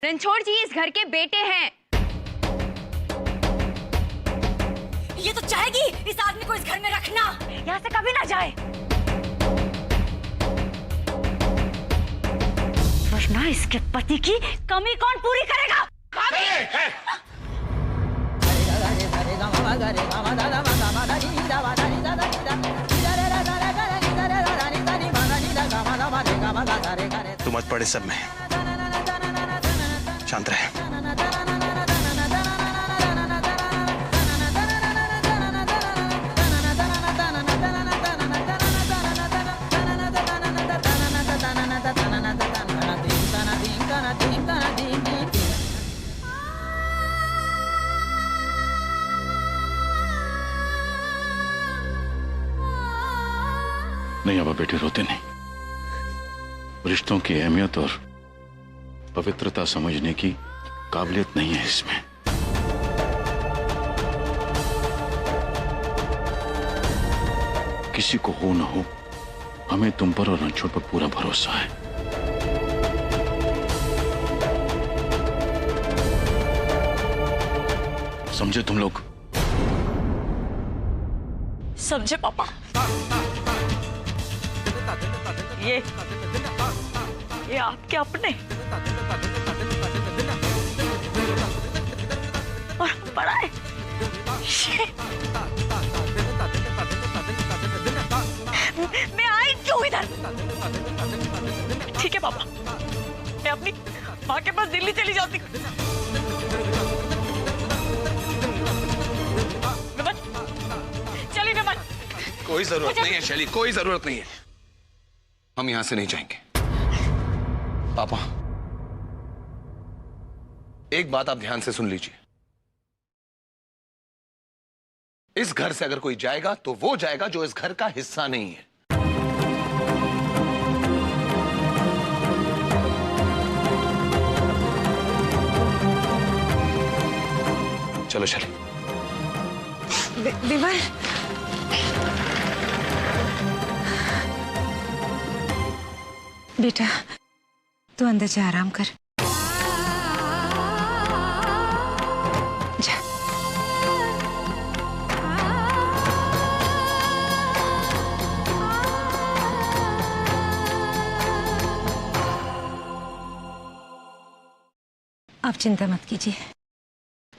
रणछोड़ जी इस घर के बेटे हैं। ये तो चाहेगी इस आदमी को इस घर में रखना, यहाँ से कभी ना जाए, वरना इसके पति की कमी कौन पूरी करेगा? तू मत पड़े सब में, शांत रहे। नहीं अब बेटे रोते नहीं। रिश्तों की अहमियत और पवित्रता समझने की काबिलियत नहीं है इसमें। किसी को हो न हो, हमें तुम पर और रणछोड़ पर पूरा भरोसा है। समझे तुम लोग? समझे पापा। ये आपके अपने और बड़ा है। मैं आई क्यों इधर? ठीक है पापा, मैं अपनी माँ के पास दिल्ली चली जाती। चलिए विमल। कोई जरूरत नहीं है शैली, कोई जरूरत नहीं है। हम यहां से नहीं जाएंगे। पापा, एक बात आप ध्यान से सुन लीजिए। इस घर से अगर कोई जाएगा तो वो जाएगा जो इस घर का हिस्सा नहीं है। चलो शैली। विमल, बेटा तू अंदर जा, आराम कर। जा। आप चिंता मत कीजिए,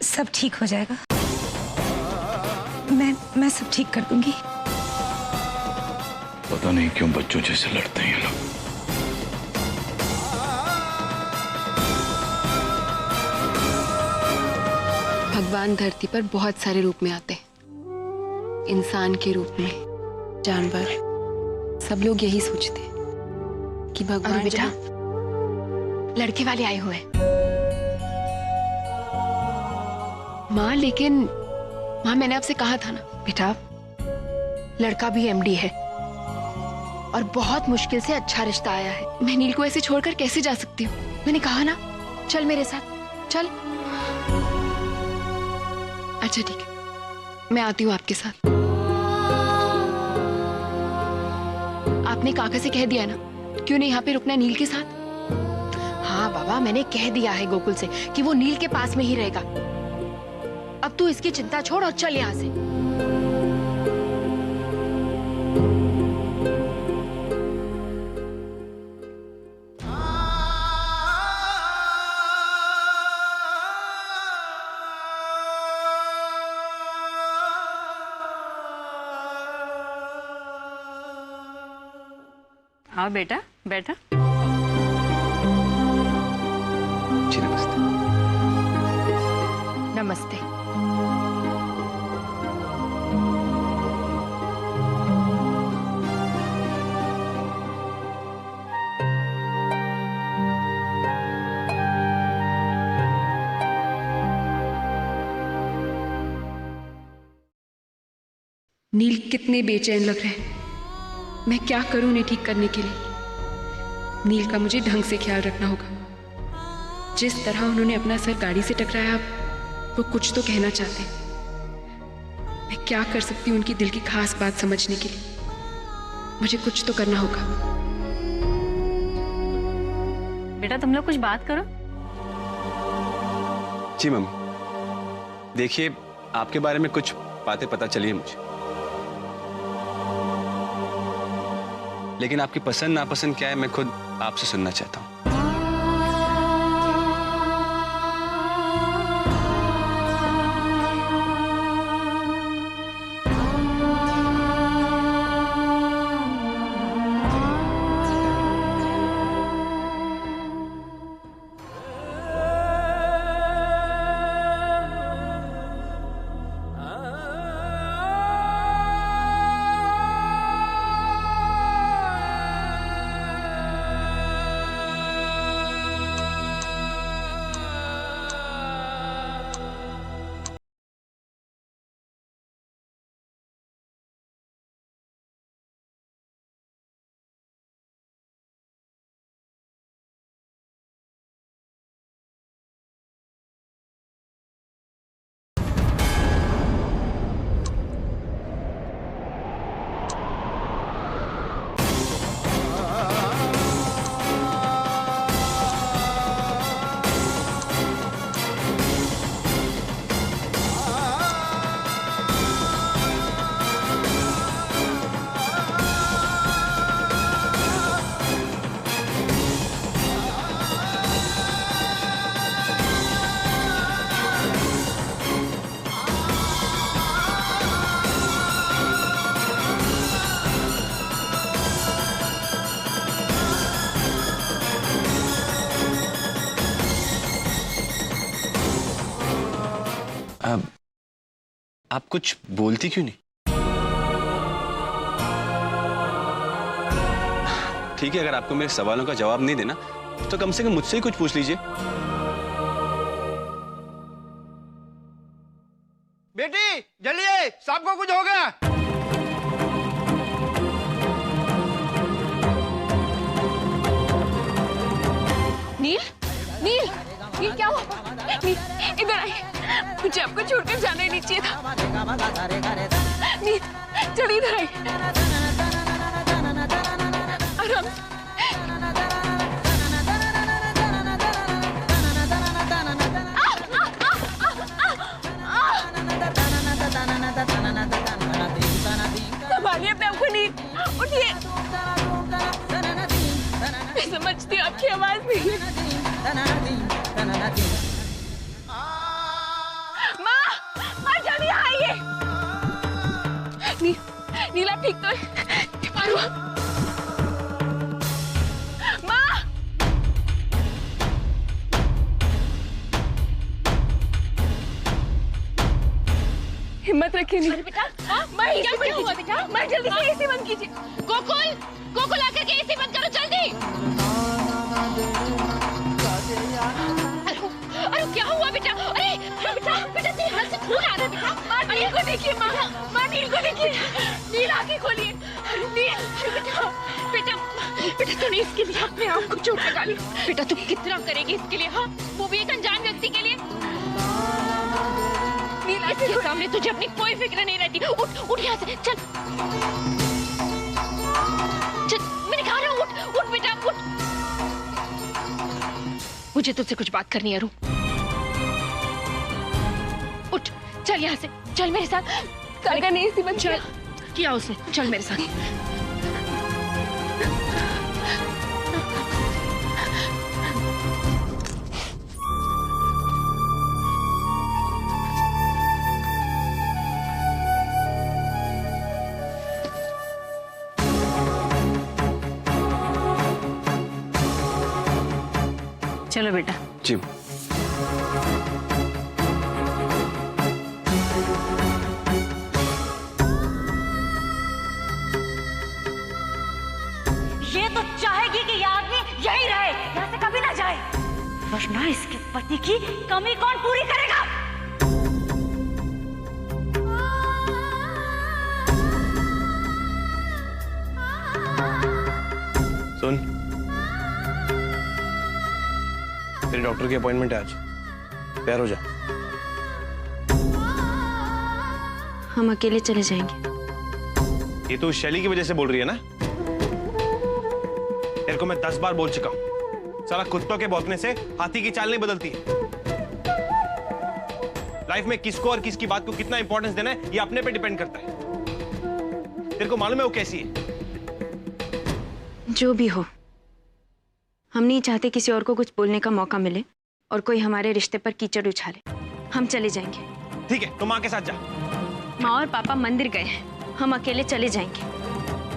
सब ठीक हो जाएगा। मैं सब ठीक कर दूंगी। पता नहीं क्यों बच्चों जैसे लड़ते हैं ये लोग। भगवान धरती पर बहुत सारे रूप में आते हैं, इंसान के रूप में, जानवर, सब लोग यही सोचते हैं कि भगवान बेटा लड़के वाले आए हुए हैं। माँ, लेकिन माँ मैंने आपसे कहा था ना बेटा, लड़का भी एमडी है और बहुत मुश्किल से अच्छा रिश्ता आया है। मैं नील को ऐसे छोड़कर कैसे जा सकती हूँ? मैंने कहा ना, चल मेरे साथ चल। अच्छा ठीक है, मैं आती हूँ आपके साथ। आपने काका से कह दिया ना, क्यों नहीं यहाँ पे रुकना नील के साथ? हाँ बाबा, मैंने कह दिया है गोकुल से कि वो नील के पास में ही रहेगा। अब तू इसकी चिंता छोड़ और चल यहाँ से। हाँ बेटा, बैठा। जी नमस्ते। नमस्ते। नील कितने बेचैन लग रहे हैं। मैं क्या करूं उन्हें ठीक करने के लिए? नील का मुझे ढंग से ख्याल रखना होगा। जिस तरह उन्होंने अपना सर गाड़ी से टकराया, वो कुछ तो कहना चाहते हैं। मैं क्या कर सकती हूँ उनकी दिल की खास बात समझने के लिए? मुझे कुछ तो करना होगा। बेटा तुम लोग कुछ बात करो। जी मम्मी, देखिए आपके बारे में कुछ बातें पता चली है मुझे, लेकिन आपकी पसंद नापसंद क्या है मैं खुद आपसे सुनना चाहता हूँ। आप कुछ बोलती क्यों नहीं? ठीक है, अगर आपको मेरे सवालों का जवाब नहीं देना तो कम से कम मुझसे ही कुछ पूछ लीजिए। बेटी जल्दी, सांप को कुछ हो गया। नील, नील, नील क्या हुआ? नील, इधर आइए, मुझे आपको छोड़कर जाना ही नहीं चाहिए था। नील, चलिए इधर आइए। आराम से। संभालिए अपने आपको। नील, उठिए। मैं समझती हूँ आपकी आवाज नहीं है। माँ जल्दी आइए। नील आप ठीक तो है? माँ, हिम्मत रखिए नील। बेटा, क्या हुआ बेटा? माँ जल्दी से एसी बंद कीजिए। गोकुल, गोकुल आकर के एसी बंद करो जल्दी। अरे क्या हुआ बेटा? अरे बेटा, बेटा तेरे हाथ से खून आ रहा है बेटा। माँ नील को देखिए, माँ नील को देखिए। नील आंखें खोलिए। नील बेटा, बेटा बेटा तूने इसके लिए अपने आप को चोट लगा ली। बेटा तू कितना करेगी इसके लिए? हाँ, वो भी एक अनजान व्यक्ति के लिए। नील इसके सामने तुझे अपनी कोई फिक्र नहीं रहती। उठ यहाँ से, चल चल, मैंने कहा ना उठ बेटा उठ। मुझे तुझसे कुछ बात करनी है। रू, उठ, चल यहाँ से, चल मेरे साथ। काका ने इसी बंद किया उसने, चल मेरे साथ। चलो बेटा। जी ये तो चाहेगी कि ये आदमी यही रहे, यहाँ से कभी ना जाए, वरना इसके पति की कमी कौन पूरी करेगा? सुन, तेरे डॉक्टर की अपॉइंटमेंट है आज, तैयार हो जा। हम अकेले चले जाएंगे। ये तो शैली की वजह से बोल रही है ना? तेरे को मैं 10 बार बोल चुका हूं, साला कुत्तों के भौंकने से हाथी की चाल नहीं बदलती है। लाइफ में किसको और किसकी बात को कितना इंपॉर्टेंस देना है ये अपने पे डिपेंड करता है। तेरे को मालूम है वो कैसी है? जो भी हो, हम नहीं चाहते किसी और को कुछ बोलने का मौका मिले और कोई हमारे रिश्ते पर कीचड़ उछाले। हम चले जाएंगे। ठीक है, तो माँ के साथ जा। माँ और पापा मंदिर गए हैं, हम अकेले चले जाएंगे।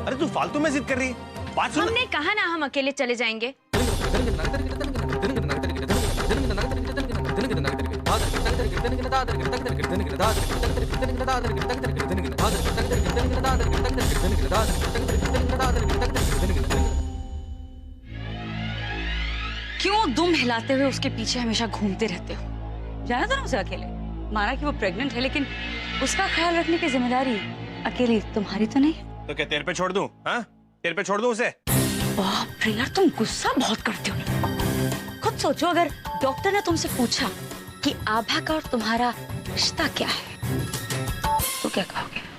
अरे तू फालतू में जिद कर रही है, बात सुन। हमने कहा ना हम अकेले चले जाएंगे। क्यों दुम हिलाते हुए उसके पीछे हमेशा घूमते रहते हो? जाना था ना उसे अकेले। माना कि वो प्रेग्नेंट है, लेकिन उसका ख्याल रखने की जिम्मेदारी अकेली तुम्हारी तो नहीं। तो क्या तेरे पे छोड़ दूं? हाँ, तेरे पे छोड़ दूं उसे? बाप रे यार, तुम गुस्सा बहुत करते हो। खुद सोचो, अगर डॉक्टर ने तुमसे पूछा कि आभा का और तुम्हारा रिश्ता क्या है, तो क्या कहोगे?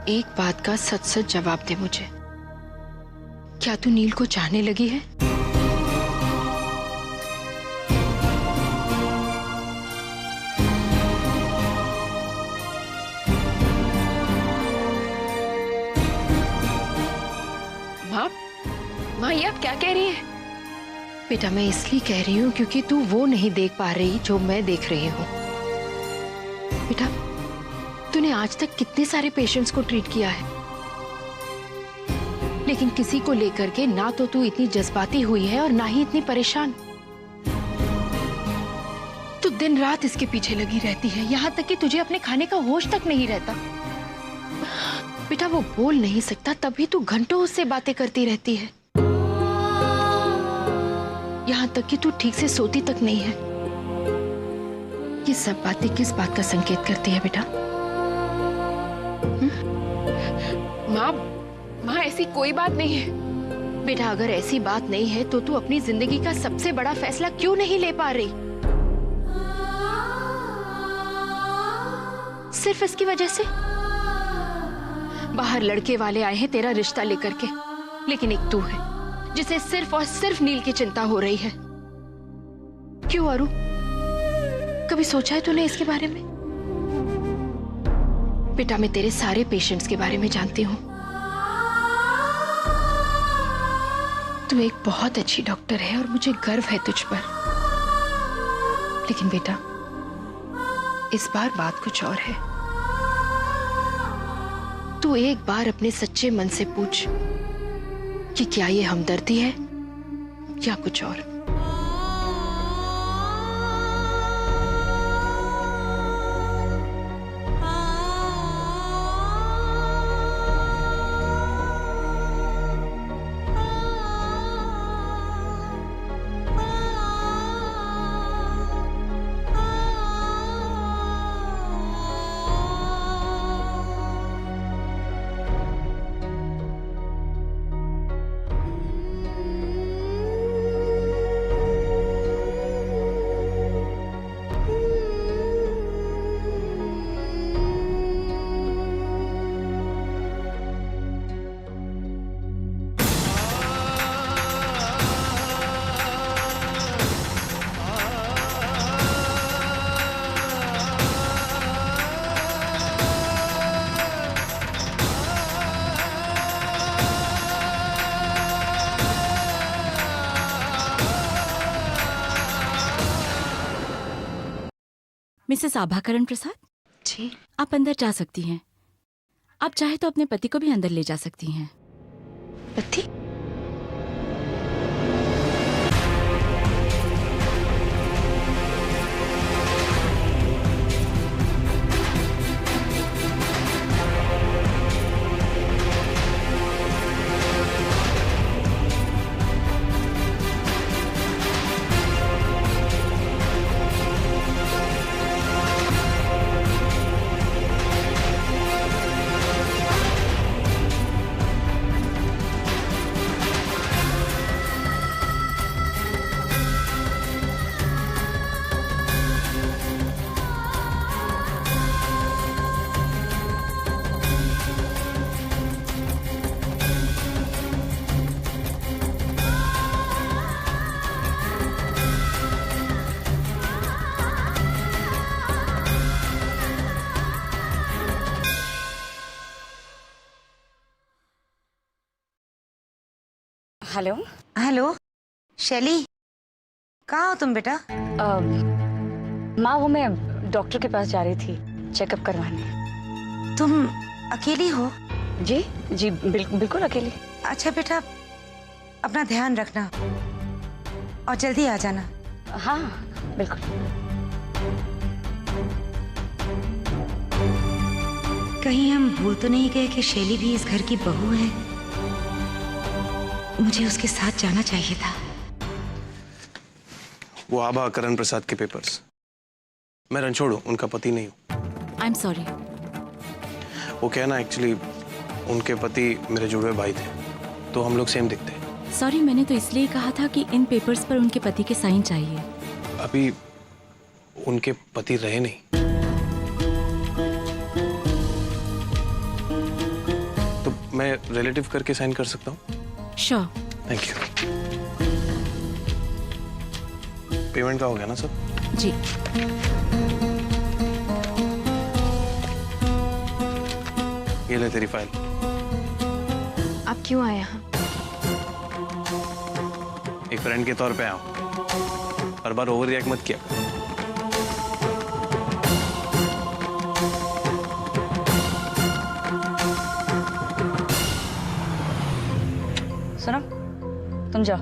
एक बात का सच सच जवाब दे मुझे, क्या तू नील को चाहने लगी है? माँ ये आप क्या कह रही हैं? बेटा मैं इसलिए कह रही हूँ क्योंकि तू वो नहीं देख पा रही जो मैं देख रही हूँ। बेटा तूने आज तक कितने सारे पेशेंट्स को ट्रीट किया है, लेकिन किसी को लेकर के ना तो तू इतनी जज्बाती हुई है और ना ही इतनी परेशान। तू दिन रात इसके पीछे लगी रहती है, यहाँ तक कि तुझे अपने खाने का होश तक नहीं रहता। बेटा वो बोल नहीं सकता, तभी तू घंटों उससे बातें करती रहती है। यहाँ तक कि तू ठीक से सोती तक नहीं है। ये सब बातें किस बात का संकेत करती है बेटा? माँ ऐसी कोई बात नहीं है। बेटा अगर ऐसी बात नहीं है तो तू अपनी जिंदगी का सबसे बड़ा फैसला क्यों नहीं ले पा रही? सिर्फ इसकी वजह से? बाहर लड़के वाले आए हैं तेरा रिश्ता लेकर के, लेकिन एक तू है जिसे सिर्फ और सिर्फ नील की चिंता हो रही है। क्यों अरु, कभी सोचा है तूने इसके बारे में? बेटा मैं तेरे सारे पेशेंट्स के बारे में जानती हूँ। तू एक बहुत अच्छी डॉक्टर है और मुझे गर्व है तुझ पर। लेकिन बेटा इस बार बात कुछ और है। तू एक बार अपने सच्चे मन से पूछ कि क्या ये हमदर्दी है या कुछ और। मिसेस आभाकरण प्रसाद जी आप अंदर जा सकती हैं। आप चाहे तो अपने पति को भी अंदर ले जा सकती हैं। पति? हेलो। हेलो शैली, कहाँ हो तुम बेटा? माँ, वो मैं डॉक्टर के पास जा रही थी चेकअप करवाने। तुम अकेली हो? जी जी, बिल्कुल अकेली। अच्छा बेटा, अपना ध्यान रखना और जल्दी आ जाना। हाँ बिल्कुल। कहीं हम भूल तो नहीं गए कि शैली भी इस घर की बहू है? मुझे उसके साथ जाना चाहिए था। वो आभा करण प्रसाद के पेपर्स। मैं रणछोड़ हूँ, उनका पति नहीं हूँ। I am sorry. वो कहना एक्चुअली उनके पति मेरे जुड़वे भाई थे, तो हम लोग सेम दिखते हैं। सॉरी, मैंने तो इसलिए कहा था कि इन पेपर्स पर उनके पति के साइन चाहिए। अभी उनके पति रहे नहीं। तो मैं रिलेटिव करके साइन कर सकता हूँ? श्योर। Thank you. पेमेंट का हो गया ना सब? जी। ये ले तेरी फाइल। आप क्यों आए यहाँ? एक फ्रेंड के तौर पे आया हूँ। हर बार ओवर रिएक्ट मत किया। सुनो, तुम जाओ।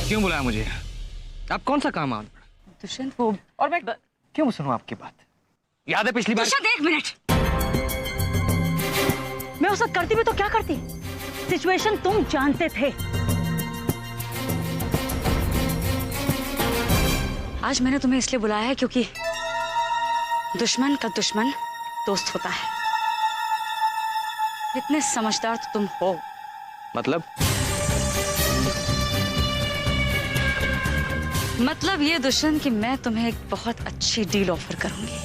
क्यों बुलाया मुझे? आप कौन सा काम आ? दुष्यंत, वो और मैं क्यों सुनूं आपकी बात? याद है पिछली बार? दुष्यंत, एक मिनट। मैं उस वक्त करती भी तो क्या करती? सिचुएशन तुम जानते थे। आज मैंने तुम्हें इसलिए बुलाया है क्योंकि दुश्मन का दुश्मन दोस्त होता है। इतने समझदार तो तुम हो। मतलब ये दुष्यंत कि मैं तुम्हें एक बहुत अच्छी डील ऑफर करूंगी,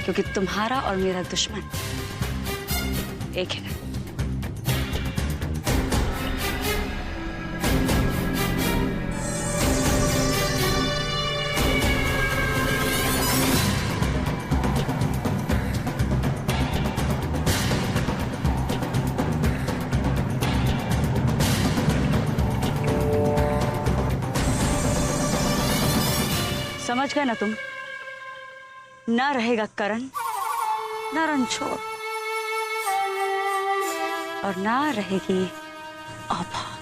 क्योंकि तुम्हारा और मेरा दुश्मन एक है। समझ गए ना तुम? ना रहेगा करण, ना रणछोड़, और ना रहेगी आभा।